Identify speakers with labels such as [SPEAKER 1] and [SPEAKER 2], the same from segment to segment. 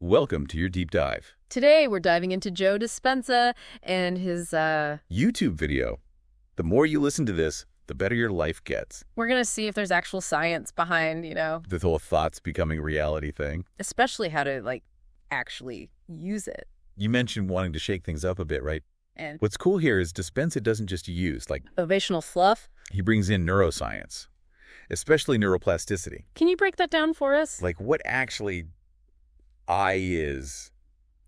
[SPEAKER 1] Welcome to your deep dive.
[SPEAKER 2] Today, we're diving into Joe Dispenza and his,
[SPEAKER 1] YouTube video. The more you listen to this, the better your life gets.
[SPEAKER 2] We're going to see if there's actual science behind,
[SPEAKER 1] The whole thoughts becoming reality thing.
[SPEAKER 2] especially how to, actually use it.
[SPEAKER 1] You mentioned wanting to shake things up a bit, right?
[SPEAKER 2] And
[SPEAKER 1] What's cool here is Dispenza doesn't just use,
[SPEAKER 2] motivational fluff.
[SPEAKER 1] he brings in neuroscience, especially neuroplasticity.
[SPEAKER 2] Can you break that down for us?
[SPEAKER 1] What actually is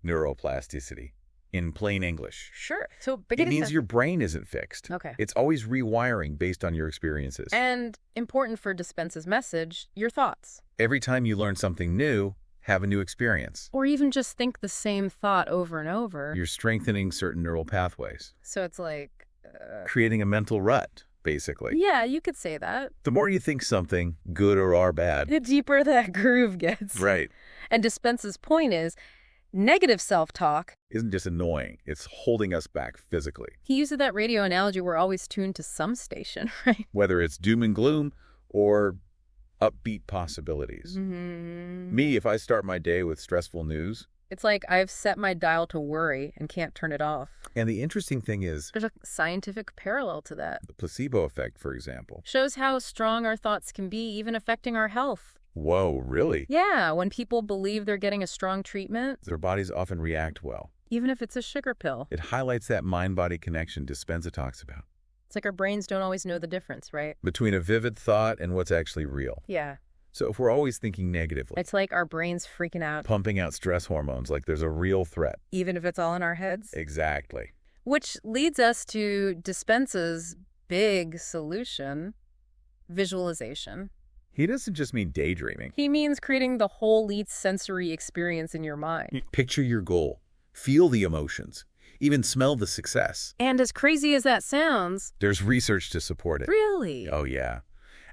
[SPEAKER 1] neuroplasticity in plain English?
[SPEAKER 2] Sure. So,
[SPEAKER 1] It
[SPEAKER 2] beginning
[SPEAKER 1] means your brain isn't fixed.
[SPEAKER 2] Okay.
[SPEAKER 1] It's always rewiring based on your experiences.
[SPEAKER 2] And important for Dispenza's message, your thoughts.
[SPEAKER 1] Every time you learn something new, have a new experience.
[SPEAKER 2] Or even just think the same thought over and over.
[SPEAKER 1] You're strengthening certain neural pathways,
[SPEAKER 2] So it's
[SPEAKER 1] creating a mental rut, basically.
[SPEAKER 2] yeah, you could say that.
[SPEAKER 1] The more you think something, good or bad.
[SPEAKER 2] The deeper that groove gets.
[SPEAKER 1] Right.
[SPEAKER 2] And Dispenza's point is, negative self-talk.
[SPEAKER 1] Isn't just annoying. It's holding us back physically.
[SPEAKER 2] He uses that radio analogy, we're always tuned to some station, right?
[SPEAKER 1] Whether it's doom and gloom or upbeat possibilities.
[SPEAKER 2] Mm-hmm.
[SPEAKER 1] Me, if I start my day with stressful news.
[SPEAKER 2] It's like I've set my dial to worry and can't turn it off.
[SPEAKER 1] And the interesting thing is,
[SPEAKER 2] There's a scientific parallel to that.
[SPEAKER 1] the placebo effect, for example.
[SPEAKER 2] Shows how strong our thoughts can be, even affecting our health.
[SPEAKER 1] Whoa, really?
[SPEAKER 2] Yeah, when people believe they're getting a strong treatment,
[SPEAKER 1] Their bodies often react well.
[SPEAKER 2] even if it's a sugar pill.
[SPEAKER 1] It highlights that mind-body connection Dispenza talks about,
[SPEAKER 2] It's like our brains don't always know the difference, right?
[SPEAKER 1] between a vivid thought and what's actually real.
[SPEAKER 2] Yeah.
[SPEAKER 1] So if we're always thinking negatively,
[SPEAKER 2] It's like our brains freaking out,
[SPEAKER 1] pumping out stress hormones like there's a real threat.
[SPEAKER 2] even if it's all in our heads.
[SPEAKER 1] Exactly.
[SPEAKER 2] Which leads us to Dispenza's big solution, visualization.
[SPEAKER 1] He doesn't just mean daydreaming.
[SPEAKER 2] He means creating the whole lead sensory experience in your mind.
[SPEAKER 1] Picture your goal. Feel the emotions. Even smell the success.
[SPEAKER 2] And as crazy as that sounds,
[SPEAKER 1] There's research to support it.
[SPEAKER 2] really,
[SPEAKER 1] Oh, yeah.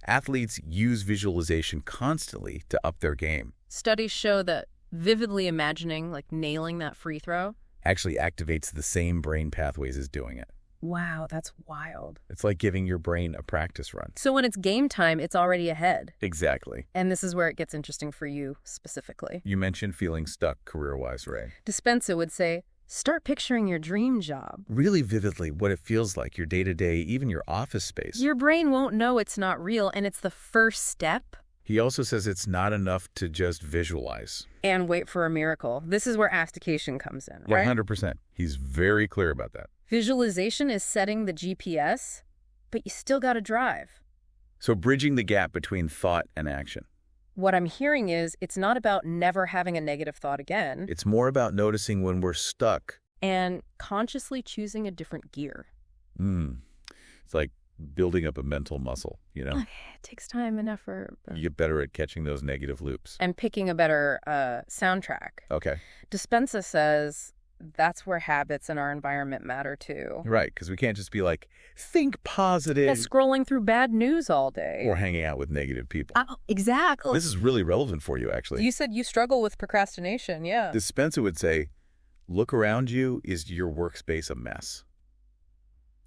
[SPEAKER 1] Athletes use visualization constantly to up their game.
[SPEAKER 2] studies show that vividly imagining, nailing that free throw.
[SPEAKER 1] Actually activates the same brain pathways as doing it.
[SPEAKER 2] Wow, that's wild.
[SPEAKER 1] It's like giving your brain a practice run.
[SPEAKER 2] So when it's game time, it's already ahead.
[SPEAKER 1] Exactly.
[SPEAKER 2] And this is where it gets interesting for you specifically.
[SPEAKER 1] You mentioned feeling stuck career-wise, Ray.
[SPEAKER 2] Dispenza would say, start picturing your dream job.
[SPEAKER 1] Really vividly what it feels like, your day-to-day, even your office space.
[SPEAKER 2] Your brain won't know it's not real, and it's the first step.
[SPEAKER 1] He also says it's not enough to just visualize.
[SPEAKER 2] And wait for a miracle. This is where astication comes in, right?
[SPEAKER 1] 100%. He's very clear about that.
[SPEAKER 2] Visualization is setting the GPS, but you still got to drive.
[SPEAKER 1] So bridging the gap between thought and action.
[SPEAKER 2] What I'm hearing is it's not about never having a negative thought again
[SPEAKER 1] It's more about noticing when we're stuck.
[SPEAKER 2] and consciously choosing a different gear.
[SPEAKER 1] It's like building up a mental muscle,
[SPEAKER 2] It takes time and effort.
[SPEAKER 1] You get better at catching those negative loops.
[SPEAKER 2] And picking a better soundtrack.
[SPEAKER 1] Okay.
[SPEAKER 2] Dispenza says that's where habits and our environment matter too.
[SPEAKER 1] Right, because we can't just be like, think positive,
[SPEAKER 2] Yeah, scrolling through bad news all day.
[SPEAKER 1] or hanging out with negative people.
[SPEAKER 2] Oh, exactly.
[SPEAKER 1] This is really relevant for you, actually.
[SPEAKER 2] You said you struggle with procrastination, yeah.
[SPEAKER 1] Dispenza would say, look around you. Is your workspace a mess?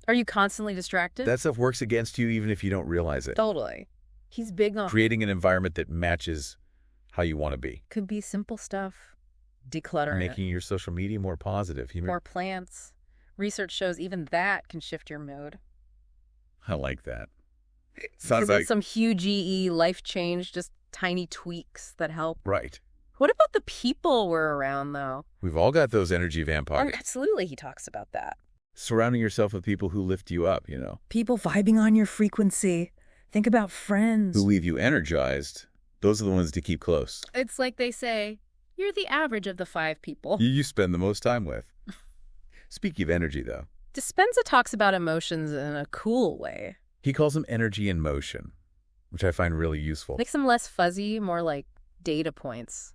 [SPEAKER 2] Are you constantly distracted?
[SPEAKER 1] That stuff works against you even if you don't realize it.
[SPEAKER 2] Totally. He's big on...
[SPEAKER 1] Creating an environment that matches how you want to be.
[SPEAKER 2] Could be simple stuff. Decluttering
[SPEAKER 1] Making your social media more positive.
[SPEAKER 2] it. More plants. Research shows even that can shift your mood.
[SPEAKER 1] I like that. Sounds
[SPEAKER 2] Because
[SPEAKER 1] like...
[SPEAKER 2] it's some huge life change, just tiny tweaks that help.
[SPEAKER 1] Right.
[SPEAKER 2] What about the people we're around, though?
[SPEAKER 1] We've all got those energy vampires.
[SPEAKER 2] Absolutely, he talks about that.
[SPEAKER 1] Surrounding yourself with people who lift you up,
[SPEAKER 2] People vibing on your frequency. Think about friends.
[SPEAKER 1] who leave you energized. Those are the ones to keep close.
[SPEAKER 2] It's like they say, you're the average of the 5 people.
[SPEAKER 1] You spend the most time with. Speaking of energy, though,
[SPEAKER 2] Dispenza talks about emotions in a cool way.
[SPEAKER 1] he calls them energy in motion, which I find really useful.
[SPEAKER 2] Makes them less fuzzy, more like data points.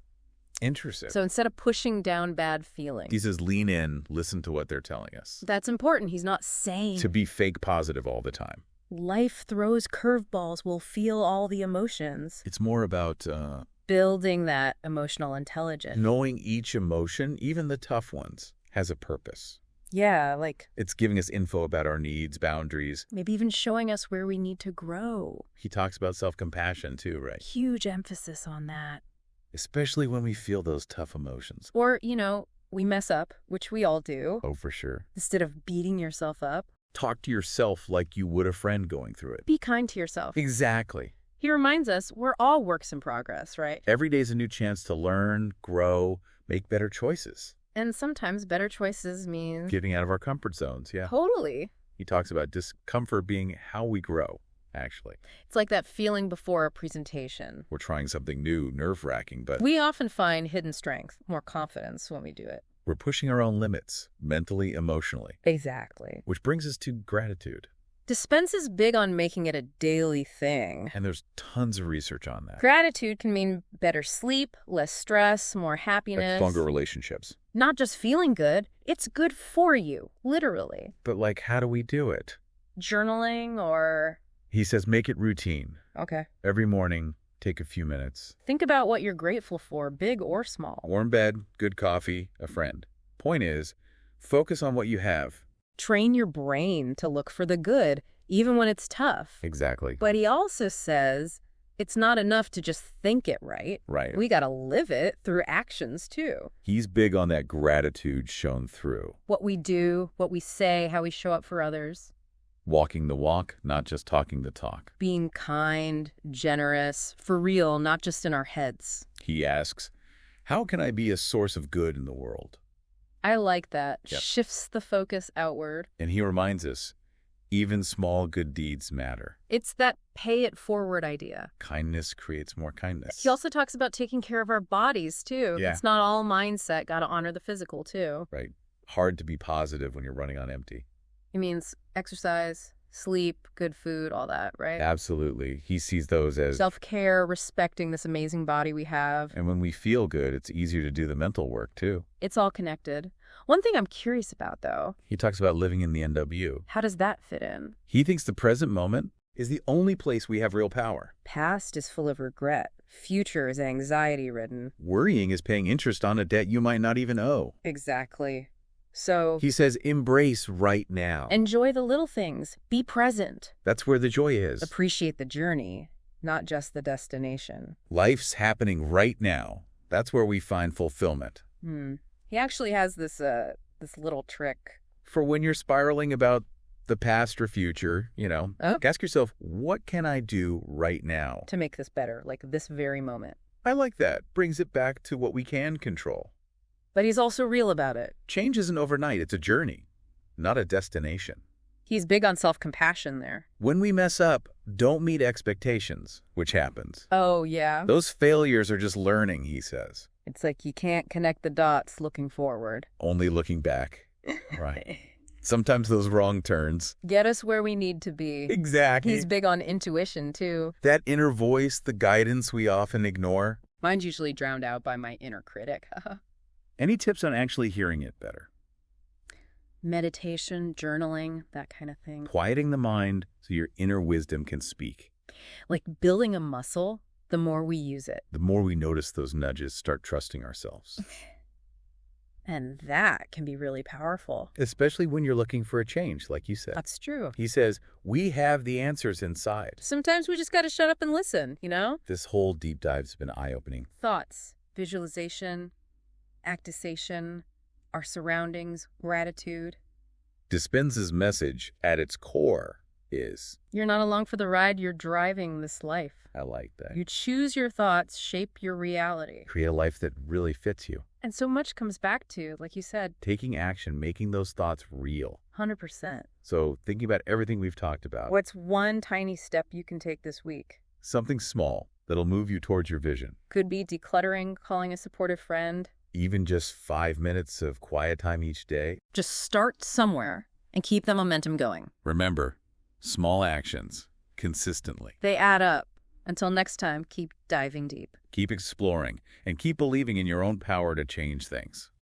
[SPEAKER 1] Interesting.
[SPEAKER 2] So instead of pushing down bad feelings.
[SPEAKER 1] He says lean in, listen to what they're telling us.
[SPEAKER 2] That's important. He's not saying
[SPEAKER 1] To be fake positive all the time.
[SPEAKER 2] life throws curveballs, we'll feel all the emotions.
[SPEAKER 1] It's more about
[SPEAKER 2] Building that emotional intelligence.
[SPEAKER 1] knowing each emotion, even the tough ones, has a purpose.
[SPEAKER 2] Yeah,
[SPEAKER 1] It's giving us info about our needs, boundaries.
[SPEAKER 2] maybe even showing us where we need to grow.
[SPEAKER 1] He talks about self-compassion too, right?
[SPEAKER 2] Huge emphasis on that.
[SPEAKER 1] especially when we feel those tough emotions.
[SPEAKER 2] Or, we mess up, which we all do.
[SPEAKER 1] Oh, for sure.
[SPEAKER 2] Instead of beating yourself up,
[SPEAKER 1] Talk to yourself like you would a friend going through it.
[SPEAKER 2] be kind to yourself.
[SPEAKER 1] Exactly.
[SPEAKER 2] He reminds us we're all works in progress, right?
[SPEAKER 1] Every day is a new chance to learn, grow, make better choices.
[SPEAKER 2] And sometimes better choices mean...
[SPEAKER 1] Getting out of our comfort zones, yeah.
[SPEAKER 2] Totally.
[SPEAKER 1] He talks about discomfort being how we grow, actually.
[SPEAKER 2] It's like that feeling before a presentation.
[SPEAKER 1] We're trying something new, nerve-wracking, but
[SPEAKER 2] We often find hidden strength, more confidence when we do it.
[SPEAKER 1] we're pushing our own limits, mentally, emotionally.
[SPEAKER 2] Exactly.
[SPEAKER 1] Which brings us to gratitude.
[SPEAKER 2] Dispenza's big on making it a daily thing.
[SPEAKER 1] And there's tons of research on that.
[SPEAKER 2] Gratitude can mean better sleep, less stress, more happiness.
[SPEAKER 1] Stronger relationships.
[SPEAKER 2] Not just feeling good, it's good for you, literally.
[SPEAKER 1] But how do we do it?
[SPEAKER 2] Journaling or...
[SPEAKER 1] He says make it routine.
[SPEAKER 2] Okay.
[SPEAKER 1] Every morning, take a few minutes.
[SPEAKER 2] Think about what you're grateful for, big or small.
[SPEAKER 1] Warm bed, good coffee, a friend. Point is, focus on what you have.
[SPEAKER 2] Train your brain to look for the good, even when it's tough.
[SPEAKER 1] Exactly.
[SPEAKER 2] But he also says it's not enough to just think it right.
[SPEAKER 1] Right.
[SPEAKER 2] We got to live it through actions, too.
[SPEAKER 1] He's big on that gratitude shown through.
[SPEAKER 2] What we do, what we say, how we show up for others.
[SPEAKER 1] Walking the walk, not just talking the talk.
[SPEAKER 2] Being kind, generous, for real, not just in our heads.
[SPEAKER 1] He asks, how can I be a source of good in the world?
[SPEAKER 2] I like that.
[SPEAKER 1] Yep.
[SPEAKER 2] Shifts the focus outward.
[SPEAKER 1] And he reminds us, even small good deeds matter.
[SPEAKER 2] It's that pay it forward idea.
[SPEAKER 1] Kindness creates more kindness.
[SPEAKER 2] He also talks about taking care of our bodies, too.
[SPEAKER 1] Yeah.
[SPEAKER 2] It's not all mindset. Got to honor the physical, too.
[SPEAKER 1] Right. Hard to be positive when you're running on empty.
[SPEAKER 2] It means exercise, sleep, good food, all that, right?
[SPEAKER 1] Absolutely. He sees those as...
[SPEAKER 2] Self-care, respecting this amazing body we have.
[SPEAKER 1] And when we feel good, it's easier to do the mental work, too.
[SPEAKER 2] It's all connected. One thing I'm curious about, though,
[SPEAKER 1] He talks about living in the NW.
[SPEAKER 2] how does that fit in?
[SPEAKER 1] He thinks the present moment is the only place we have real power.
[SPEAKER 2] Past is full of regret. Future is anxiety-ridden.
[SPEAKER 1] Worrying is paying interest on a debt you might not even owe.
[SPEAKER 2] Exactly. So,
[SPEAKER 1] He says, embrace right now.
[SPEAKER 2] enjoy the little things. Be present.
[SPEAKER 1] That's where the joy is.
[SPEAKER 2] Appreciate the journey, not just the destination.
[SPEAKER 1] Life's happening right now. That's where we find fulfillment.
[SPEAKER 2] He actually has this little trick.
[SPEAKER 1] For when you're spiraling about the past or future,
[SPEAKER 2] Oh.
[SPEAKER 1] ask yourself, what can I do right now?
[SPEAKER 2] To make this better, like this very moment.
[SPEAKER 1] I like that. Brings it back to what we can control.
[SPEAKER 2] But he's also real about it.
[SPEAKER 1] Change isn't overnight. It's a journey, not a destination.
[SPEAKER 2] He's big on self-compassion there.
[SPEAKER 1] When we mess up, don't meet expectations, which happens.
[SPEAKER 2] Oh, yeah?
[SPEAKER 1] Those failures are just learning, he says.
[SPEAKER 2] It's like you can't connect the dots looking forward.
[SPEAKER 1] Only looking back. Right. Sometimes those wrong turns.
[SPEAKER 2] Get us where we need to be.
[SPEAKER 1] Exactly.
[SPEAKER 2] He's big on intuition, too.
[SPEAKER 1] That inner voice, the guidance we often ignore.
[SPEAKER 2] Mine's usually drowned out by my inner critic.
[SPEAKER 1] Any tips on actually hearing it better?
[SPEAKER 2] Meditation, journaling, that kind of thing.
[SPEAKER 1] Quieting the mind so your inner wisdom can speak.
[SPEAKER 2] Like building a muscle, the more we use it.
[SPEAKER 1] The more we notice those nudges, start trusting ourselves.
[SPEAKER 2] And that can be really powerful.
[SPEAKER 1] Especially when you're looking for a change, like you said.
[SPEAKER 2] That's true.
[SPEAKER 1] He says, we have the answers inside.
[SPEAKER 2] Sometimes we just got to shut up and listen,
[SPEAKER 1] This whole deep dive's been eye-opening.
[SPEAKER 2] Thoughts, visualization, activation, our surroundings, gratitude.
[SPEAKER 1] Dispenza's message at its core is,
[SPEAKER 2] You're not along for the ride, you're driving this life.
[SPEAKER 1] I like that.
[SPEAKER 2] You choose your thoughts, shape your reality.
[SPEAKER 1] Create a life that really fits you.
[SPEAKER 2] And so much comes back to, like you said,
[SPEAKER 1] Taking action, making those thoughts real.
[SPEAKER 2] 100%.
[SPEAKER 1] So thinking about everything we've talked about.
[SPEAKER 2] What's one tiny step you can take this week?
[SPEAKER 1] Something small that'll move you towards your vision.
[SPEAKER 2] Could be decluttering, calling a supportive friend.
[SPEAKER 1] Even just 5 minutes of quiet time each day.
[SPEAKER 2] Just start somewhere and keep the momentum going.
[SPEAKER 1] Remember, small actions, consistently.
[SPEAKER 2] They add up. Until next time, keep diving deep.
[SPEAKER 1] Keep exploring and keep believing in your own power to change things.